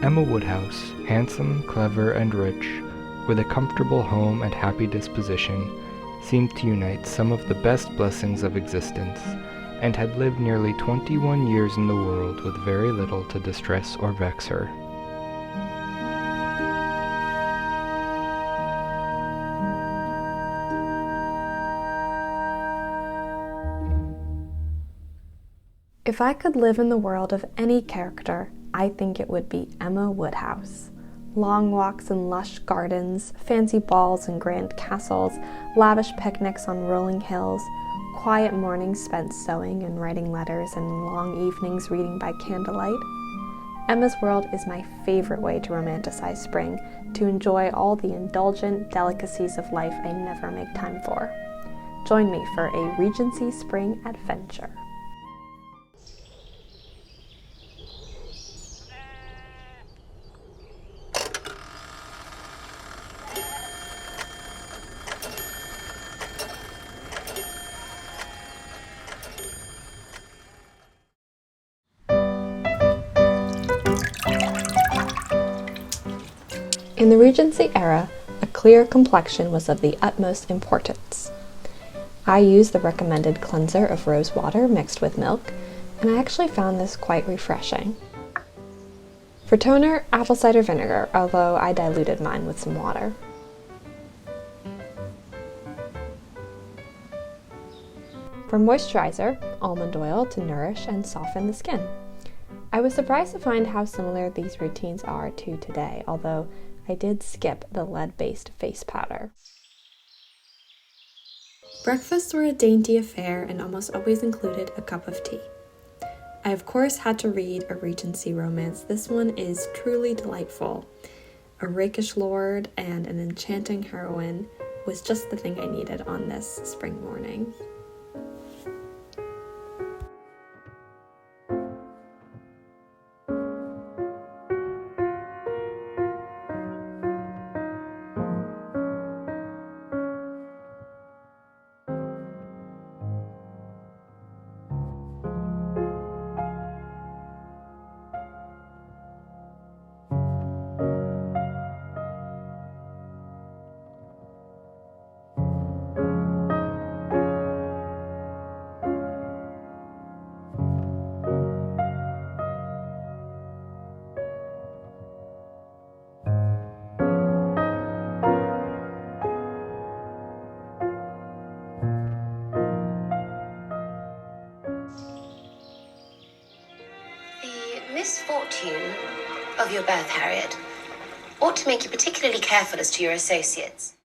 Emma Woodhouse, handsome, clever, and rich, with a comfortable home and happy disposition, seemed to unite some of the best blessings of existence, and had lived nearly 21 years in the world with very little to distress or vex her. If I could live in the world of any character, I think it would be Emma Woodhouse. Long walks in lush gardens, fancy balls in grand castles, lavish picnics on rolling hills, quiet mornings spent sewing and writing letters, and long evenings reading by candlelight. Emma's world is my favorite way to romanticize spring, to enjoy all the indulgent delicacies of life I never make time for. Join me for a Regency spring adventure. In the Regency era, a clear complexion was of the utmost importance. I used the recommended cleanser of rose water mixed with milk, and I actually found this quite refreshing. For toner, apple cider vinegar, although I diluted mine with some water. For moisturizer, almond oil to nourish and soften the skin. I was surprised to find how similar these routines are to today, although I did skip the lead-based face powder. Breakfasts were a dainty affair and almost always included a cup of tea. I of course had to read a Regency romance. This one is truly delightful. A rakish lord and an enchanting heroine was just the thing I needed on this spring morning. Misfortune of your birth, Harriet, ought to make you particularly careful as to your associates.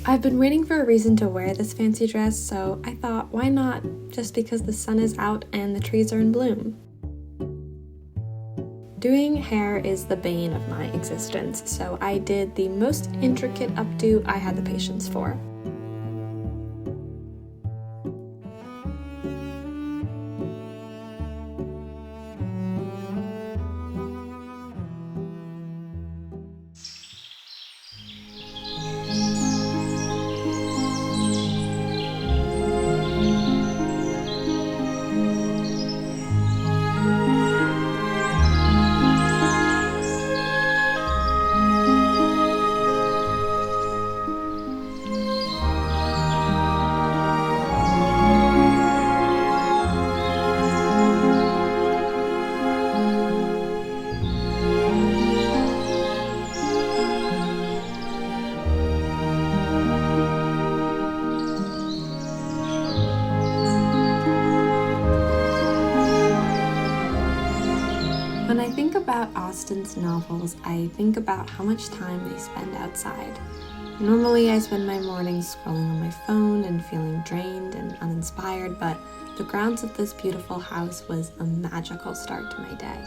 I've been waiting for a reason to wear this fancy dress, so I thought, why not, just because the sun is out and the trees are in bloom? Doing hair is the bane of my existence, so I did the most intricate updo I had the patience for. When I think about Austen's novels, I think about how much time they spend outside. Normally I spend my mornings scrolling on my phone and feeling drained and uninspired, but the grounds of this beautiful house was a magical start to my day.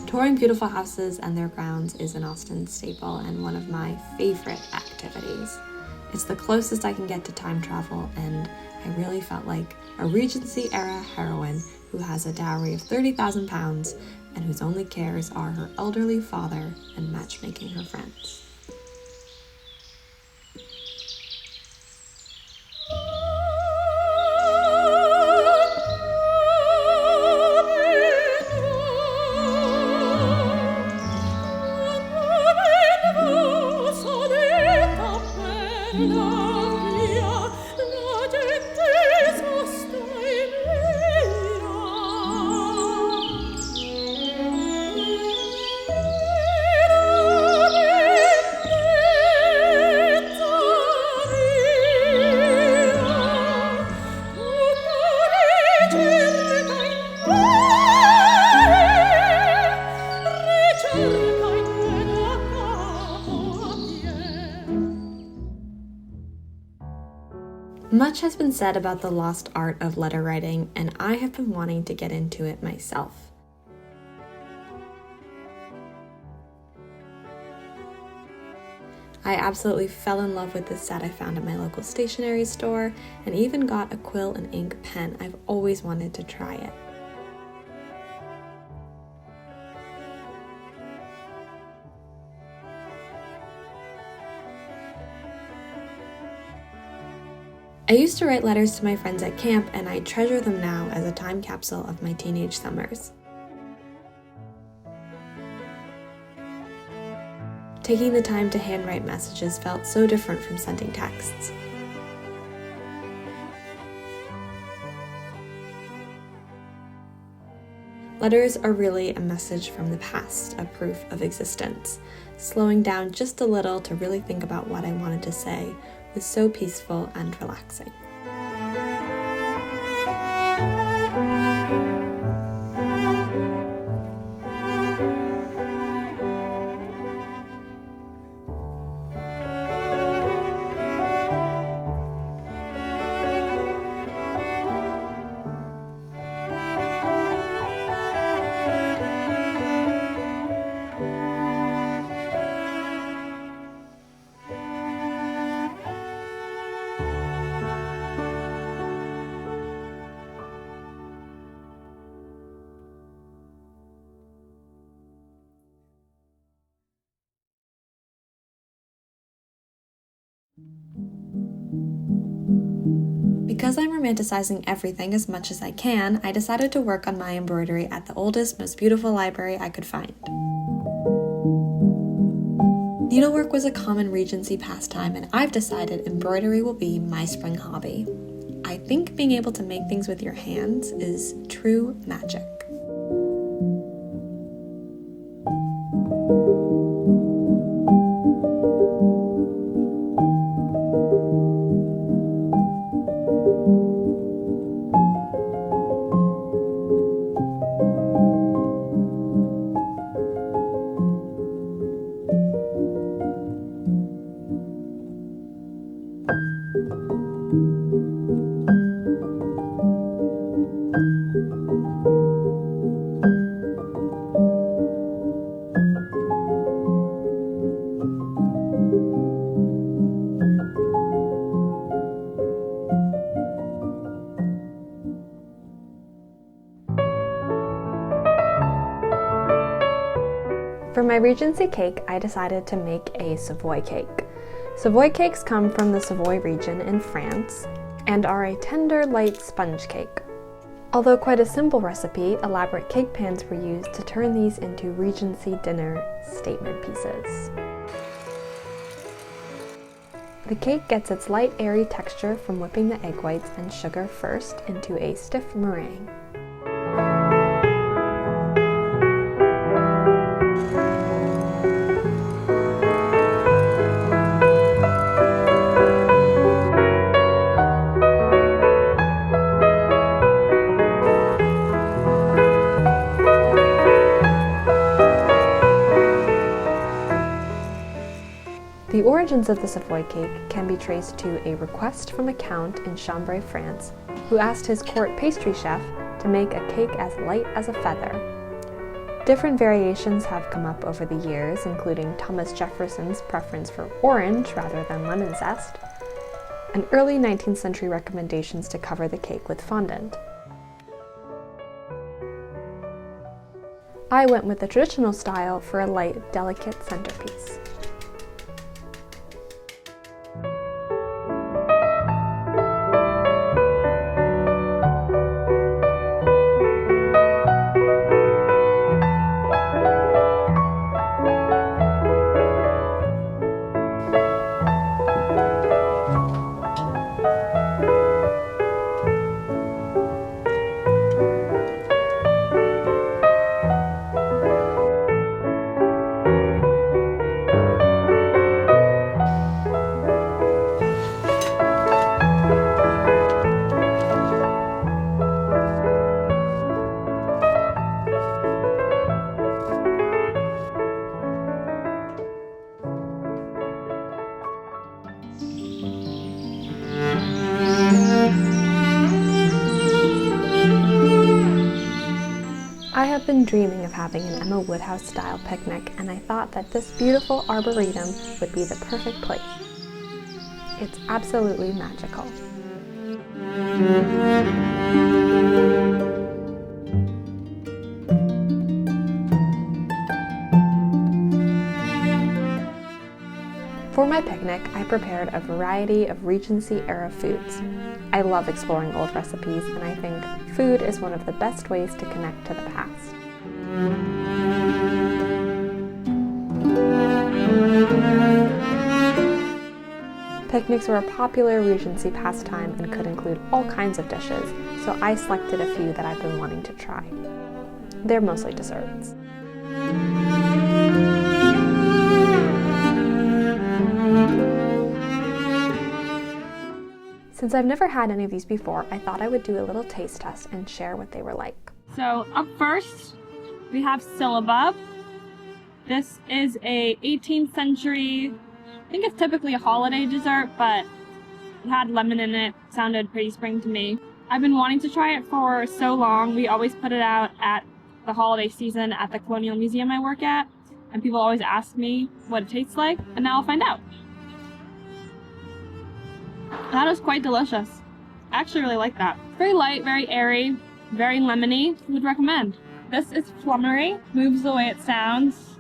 Touring beautiful houses and their grounds is an Austen staple and one of my favorite activities. It's the closest I can get to time travel, and I really felt like a Regency-era heroine who has a dowry of £30,000 and whose only cares are her elderly father and matchmaking her friends. Much has been said about the lost art of letter writing, and I have been wanting to get into it myself. I absolutely fell in love with this set I found at my local stationery store, and even got a quill and ink pen. I've always wanted to try it. I used to write letters to my friends at camp, and I treasure them now as a time capsule of my teenage summers. Taking the time to handwrite messages felt so different from sending texts. Letters are really a message from the past, a proof of existence. Slowing down just a little to really think about what I wanted to say was so peaceful and relaxing. Because I'm romanticizing everything as much as I can, I decided to work on my embroidery at the oldest, most beautiful library I could find. Needlework was a common Regency pastime, and I've decided embroidery will be my spring hobby. I think being able to make things with your hands is true magic. For my Regency cake, I decided to make a Savoy cake. Savoy cakes come from the Savoy region in France and are a tender, light sponge cake. Although quite a simple recipe, elaborate cake pans were used to turn these into Regency dinner statement pieces. The cake gets its light, airy texture from whipping the egg whites and sugar first into a stiff meringue. The origins of the Savoy cake can be traced to a request from a count in Chambray, France, who asked his court pastry chef to make a cake as light as a feather. Different variations have come up over the years, including Thomas Jefferson's preference for orange rather than lemon zest, and early 19th century recommendations to cover the cake with fondant. I went with the traditional style for a light, delicate centerpiece. dreaming of having an Emma Woodhouse-style picnic, and I thought that this beautiful arboretum would be the perfect place. It's absolutely magical. For my picnic, I prepared a variety of Regency-era foods. I love exploring old recipes, and I think food is one of the best ways to connect to the past. Picnics were a popular Regency pastime and could include all kinds of dishes, so I selected a few that I've been wanting to try. They're mostly desserts. Since I've never had any of these before, I thought I would do a little taste test and share what they were like. So up first, we have syllabub. This is a 18th century, I think it's typically a holiday dessert, but it had lemon in it. Sounded pretty spring to me. I've been wanting to try it for so long. We always put it out at the holiday season at the Colonial Museum I work at, and people always ask me what it tastes like, and now I'll find out. That is quite delicious. I actually really like that. Very light, very airy, very lemony. Would recommend. This is flummery. Moves the way it sounds.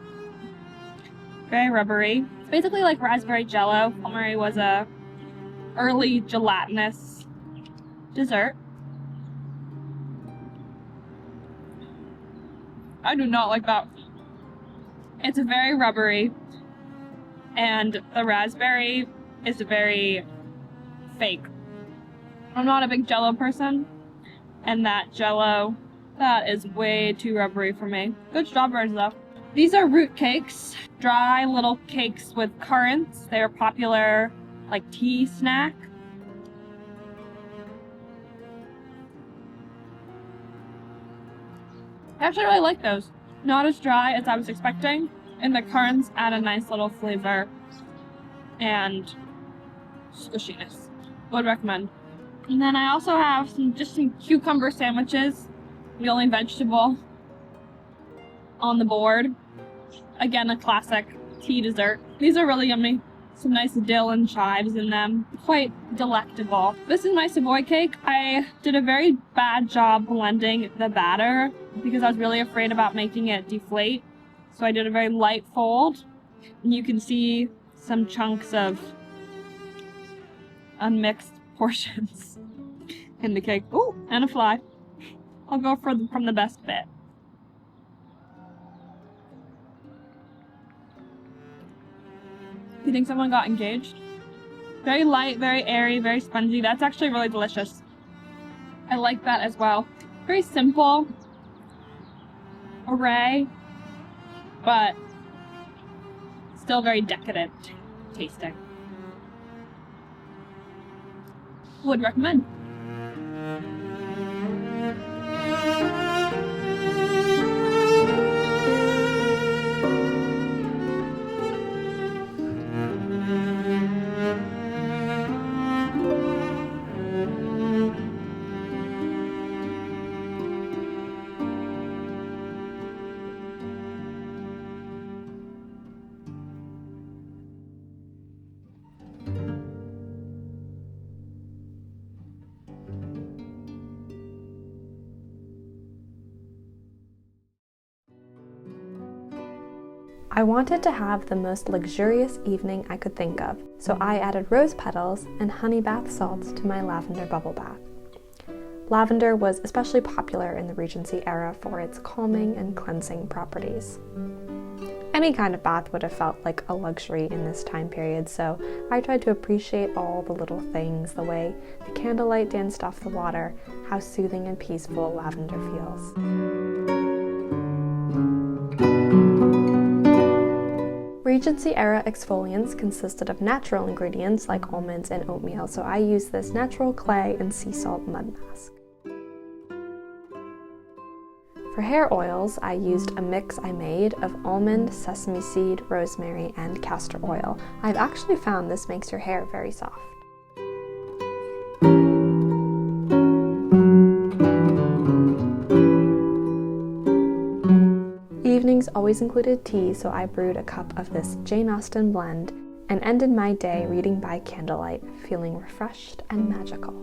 Very rubbery. It's basically like raspberry jello. Flummery was a early gelatinous dessert. I do not like that. It's very rubbery, and the raspberry is very fake. I'm not a big jello person, and that jello, that is way too rubbery for me. Good strawberries though. These are root cakes, dry little cakes with currants. They're popular like tea snack. I actually really like those. Not as dry as I was expecting, and the currants add a nice little flavor and squishiness. Would recommend. And then I also have some cucumber sandwiches, the only vegetable on the board. Again, a classic tea dessert. These are really yummy. Some nice dill and chives in them. Quite delectable. This is my Savoy cake. I did a very bad job blending the batter because I was really afraid about making it deflate. So I did a very light fold, and you can see some chunks of unmixed portions in the cake. Ooh, and a fly. I'll go from the best bit. Do you think someone got engaged? Very light, very airy, very spongy. That's actually really delicious. I like that as well. Very simple array, but still very decadent tasting. Would recommend. I wanted to have the most luxurious evening I could think of, so I added rose petals and honey bath salts to my lavender bubble bath. Lavender was especially popular in the Regency era for its calming and cleansing properties. Any kind of bath would have felt like a luxury in this time period, so I tried to appreciate all the little things, the way the candlelight danced off the water, how soothing and peaceful lavender feels. Regency-era exfoliants consisted of natural ingredients like almonds and oatmeal, so I used this natural clay and sea salt mud mask. For hair oils, I used a mix I made of almond, sesame seed, rosemary, and castor oil. I've actually found this makes your hair very soft. always included tea, so I brewed a cup of this Jane Austen blend and ended my day reading by candlelight, feeling refreshed and magical.